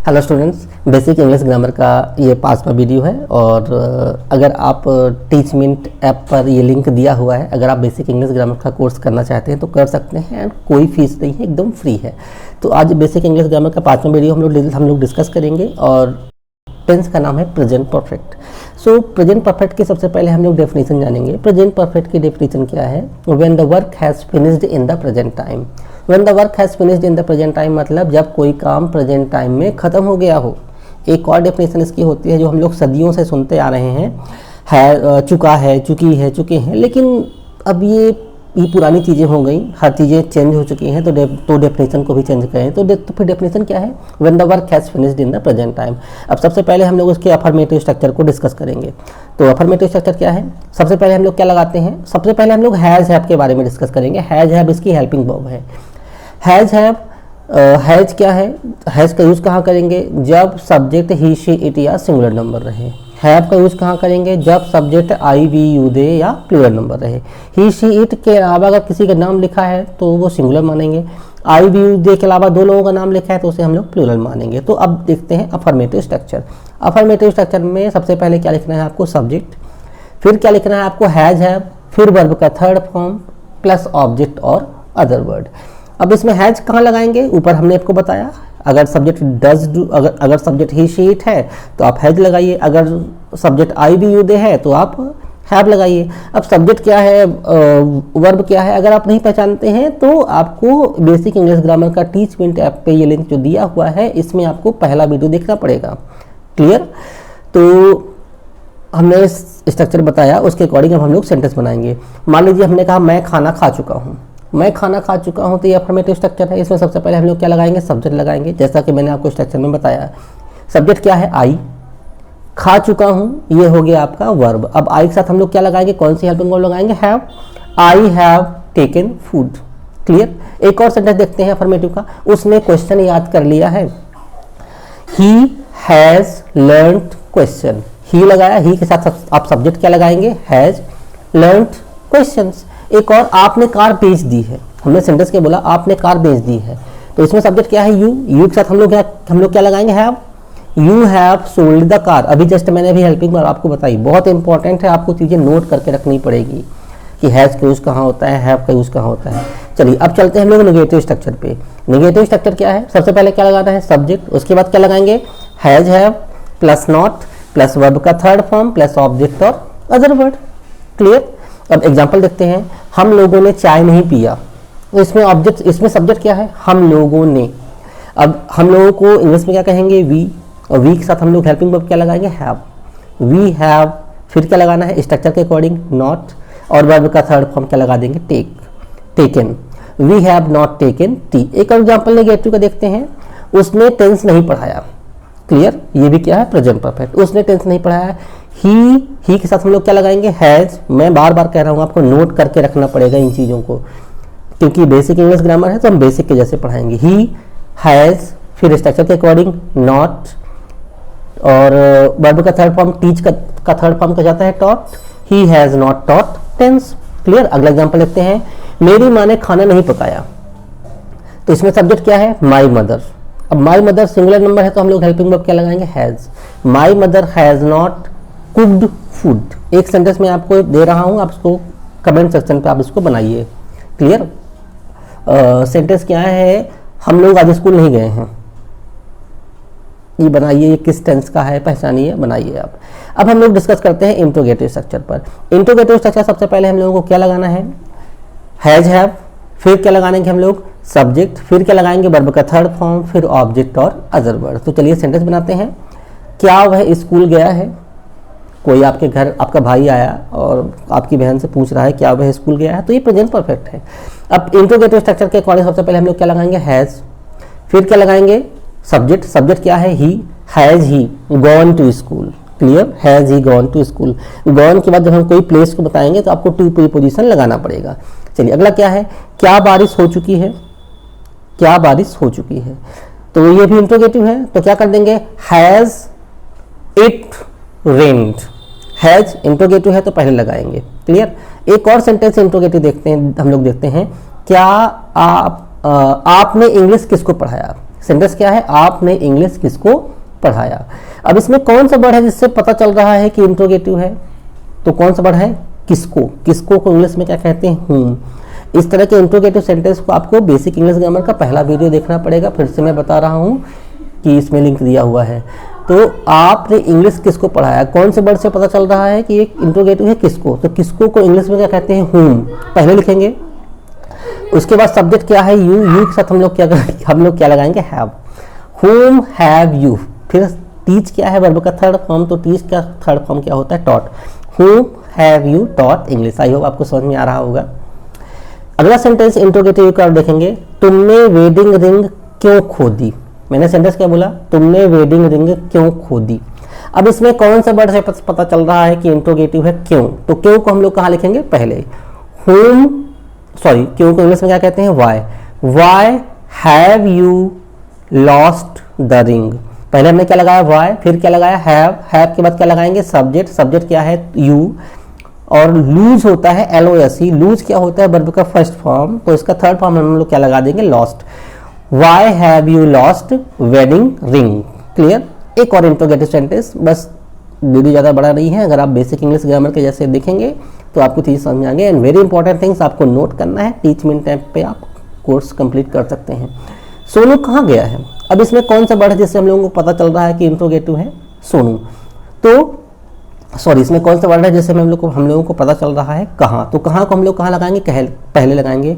Hello students, basic English grammar का ये 5वां वीडियो है। और अगर आप टीच मिनट ऐप पर ये लिंक दिया हुआ है, अगर आप बेसिक इंग्लिश ग्रामर का कोर्स करना चाहते हैं तो कर सकते हैं एंड कोई फीस नहीं है, एकदम फ्री है। तो आज बेसिक इंग्लिश ग्रामर का 5वां वीडियो हम लोग डिस्कस करेंगे और टेंस का नाम है प्रेजेंट परफेक्ट। सो प्रेजेंट परफेक्ट की सबसे पहले हम लोग डेफिनेशन जानेंगे। प्रेजेंट परफेक्ट की डेफिनेशन क्या है? When the work has finished in the present time. When the work has finished in the present time मतलब जब कोई काम प्रेजेंट टाइम में ख़त्म हो गया हो। एक और डेफिनेशन इसकी होती है जो हम लोग सदियों से सुनते आ रहे हैं, चुका है, चुकी है, चुके हैं। लेकिन अब ये पुरानी चीज़ें हो गई, हर चीज़ें चेंज हो चुकी हैं, तो डेफिनेशन को भी चेंज करें। तो फिर डेफिनेशन क्या है? When the work has finished in the present time. अब सबसे पहले हम लोग उसके अफर्मेटिव स्ट्रक्चर को डिस्कस करेंगे। तो अफर्मेटिव स्ट्रक्चर क्या है? सबसे पहले हम लोग क्या लगाते हैं? सबसे पहले हम लोग हैज़ हैव के बारे में डिस्कस करेंगे। हैज़ हैव इसकी हेल्पिंग वर्ब है। हैज़ हैव, हैज़ क्या है? हैज़ का यूज़ कहाँ करेंगे? जब सब्जेक्ट ही, शी, इट या सिंगुलर नंबर रहे। हैव का यूज़ कहाँ करेंगे? जब सब्जेक्ट आई, वी, यू, दे या प्लूरल नंबर रहे। ही, शी, इट के अलावा अगर किसी का नाम लिखा है तो वो सिंगुलर मानेंगे। आई, वी, यू, दे के अलावा दो लोगों का नाम लिखा है तो उसे हम लोग प्लूरल मानेंगे। तो अब देखते हैं अफर्मेटिव स्ट्रक्चर। अफर्मेटिव स्ट्रक्चर में सबसे पहले क्या लिखना है आपको? सब्जेक्ट। फिर क्या लिखना है आपको? Has have. फिर वर्ब का थर्ड फॉर्म प्लस ऑब्जेक्ट और अदर वर्ड। अब इसमें हैज़ कहाँ लगाएंगे? ऊपर हमने आपको बताया, अगर सब्जेक्ट डज डू, अगर सब्जेक्ट ही, शी, इट है तो आप हैज लगाइए। अगर सब्जेक्ट आई, वी, यू, दे है तो आप हैव लगाइए। अब सब्जेक्ट क्या है, वर्ब क्या है, अगर आप नहीं पहचानते हैं तो आपको बेसिक इंग्लिश ग्रामर का टीच मिनट ऐप पे ये लिंक जो दिया हुआ है, इसमें आपको पहला वीडियो देखना पड़ेगा। क्लियर? तो हमने स्ट्रक्चर बताया, उसके अकॉर्डिंग अब हम लोग सेंटेंस बनाएंगे। मान लीजिए हमने कहा मैं खाना खा चुका हूँ। मैं खाना खा चुका हूँ तो ये अफर्मेटिव स्ट्रक्चर है। इसमें सबसे पहले हम लोग क्या लगाएंगे? सब्जेक्ट लगाएंगे, जैसा कि मैंने आपको स्ट्रक्चर में बताया। सब्जेक्ट क्या है? आई। खा चुका हूँ ये हो गया आपका वर्ब। अब आई के साथ हम लोग क्या लगाएंगे? कौन सी हेल्पिंग वर्ब लगाएंगे? Have. I have taken food. Clear? एक और सेंटेंस देखते हैं अफर्मेटिव का। उसने क्वेश्चन याद कर लिया है। He has learned question. He लगाया, ही के साथ आप सब्जेक्ट क्या लगाएंगे? Has learned questions. एक और, आपने कार बेच दी है। हमने सेंटेंस के बोला आपने कार बेच दी है, तो इसमें सब्जेक्ट क्या है? यू। यू के साथ हम लोग क्या लगाएंगे? Have. You have sold the car. अभी जस्ट मैंने अभी हेल्पिंग वर्ब आपको बताई, बहुत इंपॉर्टेंट है, आपको चीजें नोट करके रखनी पड़ेगी कि हैज का यूज कहाँ होता है, हैव का यूज कहाँ होता है। चलिए अब चलते हैं हम लोग नेगेटिव स्ट्रक्चर पे। नेगेटिव स्ट्रक्चर क्या है? सबसे पहले क्या लगाना है? सब्जेक्ट। उसके बाद क्या लगाएंगे? Has have plus not plus verb का थर्ड फॉर्म प्लस ऑब्जेक्ट और अदर वर्ड। क्लियर? अब एग्जाम्पल देखते हैं। हम लोगों ने चाय नहीं पिया, तो इसमें ऑब्जेक्ट, इसमें सब्जेक्ट क्या है? हम लोगों ने। अब हम लोगों को इंग्लिश में क्या कहेंगे? वी। और वी के साथ हम लोग हेल्पिंग वर्ब क्या लगाएंगे? हैव। We have. फिर क्या लगाना है? स्ट्रक्चर के अकॉर्डिंग नॉट, और वर्ब का थर्ड फॉर्म क्या लगा देंगे? Take, taken. We have not taken tea. एक और एग्जाम्पल नेगेटिव का देखते हैं। उसने टेंस नहीं पढ़ाया। क्लियर? ये भी क्या है? Present perfect. उसने टेंस नहीं पढ़ाया। ही के साथ हम लोग क्या लगाएंगे? हैज। मैं बार बार कह रहा हूँ, आपको नोट करके रखना पड़ेगा इन चीज़ों को, क्योंकि बेसिक इंग्लिश ग्रामर है तो हम बेसिक के जैसे पढ़ाएंगे। ही हैज, फिर स्ट्रक्चर के अकॉर्डिंग नॉट, और वर्ब का थर्ड फॉर्म, टीच का थर्ड फॉर्म क्या जाता है? Taught. He has not taught tense. Clear? अगला एग्जाम्पल देखते हैं। मेरी माँ ने खाना नहीं पकाया, तो इसमें सब्जेक्ट क्या है? My mother. अब माई मदर सिंगुलर नंबर है तो हम लोग हेल्पिंग वर्ब क्या लगाएंगे? Has. My mother has not cooked food. एक सेंटेंस में आपको दे रहा हूं, आप इसको कमेंट सेक्शन पे आप इसको बनाइए। क्लियर? सेंटेंस क्या है? हम लोग आज स्कूल नहीं गए हैं। ये बनाइए, ये किस टेंस का है, पहचानिए, बनाइए आप। अब हम लोग डिस्कस करते हैं इंट्रोगेटिव स्ट्रक्चर पर। इंट्रोगेटिव स्ट्रक्चर सबसे पहले हम लोगों को क्या लगाना है? Has have. फिर क्या लगाएंगे हम लोग? सब्जेक्ट। फिर क्या लगाएंगे? वर्ब का थर्ड फॉर्म, फिर ऑब्जेक्ट और अदर वर्ड। तो चलिए सेंटेंस बनाते हैं। क्या वह स्कूल गया है? कोई आपके घर, आपका भाई आया और आपकी बहन से पूछ रहा है क्या वह स्कूल गया है, तो ये प्रेजेंट परफेक्ट है। अब इंट्रोगेटिव स्ट्रक्चर के अकॉर्डिंग सबसे पहले हम लोग क्या लगाएंगे? हैज। फिर क्या लगाएंगे? सब्जेक्ट। सब्जेक्ट क्या है? He. Has he gone to school. Clear? Has he gone to school. Gone के बाद जब हम कोई प्लेस को बताएंगे तो आपको टू प्रीपोजिशन लगाना पड़ेगा। चलिए अगला क्या है? क्या बारिश हो चुकी है? क्या बारिश हो चुकी है, तो ये भी इंट्रोगेटिव है, तो क्या कर देंगे? Has it rained. Has interrogative है तो पहले लगाएंगे। क्लियर? एक और सेंटेंस इंट्रोगेटिव देखते हैं, हम लोग देखते हैं। क्या आपने इंग्लिश किसको पढ़ाया? सेंटेंस क्या है, आपने इंग्लिश किसको पढ़ाया। अब इसमें कौन सा वर्ड है जिससे पता चल रहा है कि इंट्रोगेटिव है, तो कौन सा वर्ड है, किसको। किसको को इंग्लिश में क्या कहते हैं, whom। इस तरह के इंट्रोगेटिव सेंटेंस को आपको बेसिक इंग्लिश ग्रामर का पहला वीडियो देखना पड़ेगा। फिर से मैं बता रहा हूँ कि इसमें लिंक दिया हुआ है। तो आपने इंग्लिश किसको पढ़ाया, कौन से वर्ड से पता चल रहा है कि एक इंट्रोगेटिव है किसको, तो किसको को इंग्लिश में क्या कहते हैं, whom पहले लिखेंगे। उसके बाद सब्जेक्ट क्या है, यू, यू के साथ हम लोग क्या लगाएंगे, हैव। whom have you। फिर टीच क्या है, वर्ब का थर्ड फॉर्म, तो टीच का थर्ड फॉर्म क्या होता है, taught. whom have you taught English. I hope आपको समझ में आ रहा होगा। अगला सेंटेंस इंट्रोगेटिव का देखेंगे, तुमने वेडिंग रिंग क्यों खो दी। मैंने सेंटेंस क्या बोला, तुमने वेडिंग रिंग क्यों खो दी। अब इसमें कौन सा वर्ड से पता चल रहा है कि इंट्रोगेटिव है, क्यों। तो क्यों को हम लोग कहाँ लिखेंगे, पहले। क्यों को इंग्लिश में क्या कहते हैं, why have you lost the ring. पहले हमने क्या लगाया, वाई, फिर क्या लगाया, हैव के बाद क्या लगाएंगे, सब्जेक्ट क्या है, यू, और लूज होता है LOSE। लूज क्या होता है, वर्ब का फर्स्ट फॉर्म, तो इसका थर्ड फॉर्म हम लोग क्या लगा देंगे, lost. Why have you lost wedding ring. Clear. एक और इंट्रोगेटिव सेंटेंस, बस वीडियो ज़्यादा बड़ा नहीं है, अगर आप बेसिक इंग्लिश ग्रामर के जैसे देखेंगे तो आपको चीज़ समझ में आ गई। एंड वेरी इंपॉर्टेंट थिंग्स आपको नोट करना है, टीच मी इन ऐप पे आप कोर्स कंप्लीट कर सकते हैं। सोनू कहाँ गया है, अब इसमें कौन सा वर्ड है जिससे हम लोगों को पता चल रहा है कि इंट्रोगेटिव है, सोनू। तो इसमें कौन सा वर्ड है जिससे हम लोगों को पता चल रहा है, कहाँ। तो कहाँ को हम लोग कहाँ लगाएंगे, पहले लगाएंगे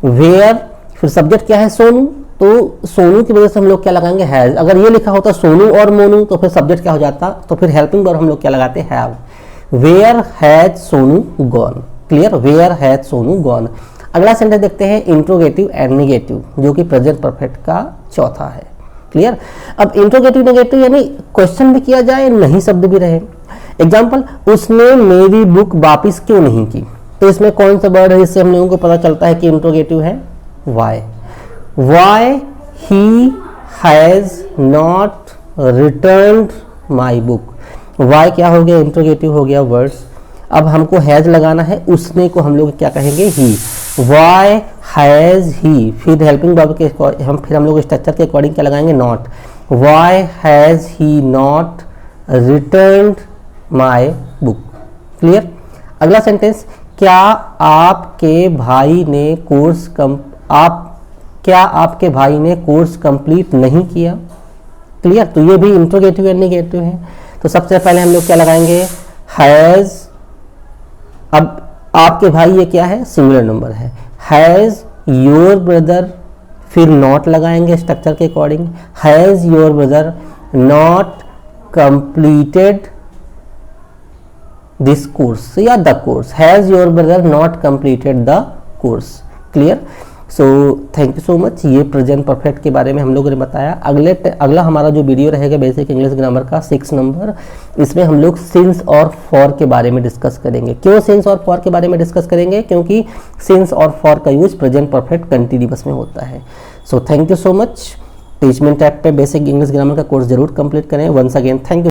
वेयर, फिर सब्जेक्ट क्या है, सोनू, तो सोनू की वजह से हम लोग क्या लगाएंगे, हैज। अगर ये लिखा होता सोनू और मोनू तो फिर सब्जेक्ट क्या हो जाता, तो फिर हेल्पिंग वर्ब हम लोग क्या लगाते, have. Where has Sonu gone. Clear, where has Sonu gone. अगला सेंटेंस देखते हैं, इंट्रोगेटिव एंड नेगेटिव, जो कि प्रेजेंट परफेक्ट का चौथा है। क्लियर। अब इंट्रोगेटिव नेगेटिव यानी क्वेश्चन भी किया जाए, नहीं शब्द भी रहे। एग्जाम्पल, उसने मेरी बुक वापिस क्यों नहीं की। तो इसमें कौन सा वर्ड है जिससे हम लोगों को पता चलता है कि इंट्रोगेटिव है, why he has not returned my book. Why क्या हो गया, इंट्रोगेटिव हो गया वर्ड्स। अब हमको हैज लगाना है, उसने को हम लोग क्या कहेंगे, ही। वाई हैज ही, फिर हेल्पिंग वर्ब के हम लोग स्ट्रक्चर के अकॉर्डिंग क्या लगाएंगे, not. Why has he not returned my book. Clear. अगला सेंटेंस, क्या आपके भाई ने कोर्स कंप्लीट नहीं किया। क्लियर। तो ये भी इंट्रोगेटिव या नेगेटिव है। तो सबसे पहले हम लोग क्या लगाएंगे, हैज। अब आपके भाई ये क्या है, सिंगुलर नंबर है। हैज योर ब्रदर, फिर नॉट लगाएंगे स्ट्रक्चर के according. Has your brother not completed this course या the course. Has your brother not completed the course. Clear. So thank you so much. ये प्रेजेंट परफेक्ट के बारे में हम लोगों ने बताया। अगला हमारा जो वीडियो रहेगा बेसिक इंग्लिश ग्रामर का 6 नंबर, इसमें हम लोग सिंस और फॉर के बारे में डिस्कस करेंगे। क्यों सिंस और फॉर के बारे में डिस्कस करेंगे, क्योंकि सिंस और फॉर का यूज प्रेजेंट परफेक्ट कंटिन्यूअस में होता है। So thank you so much. Teach me in app पे बेसिक इंग्लिश ग्रामर का कोर्स जरूर कंप्लीट करें। Once again thank you.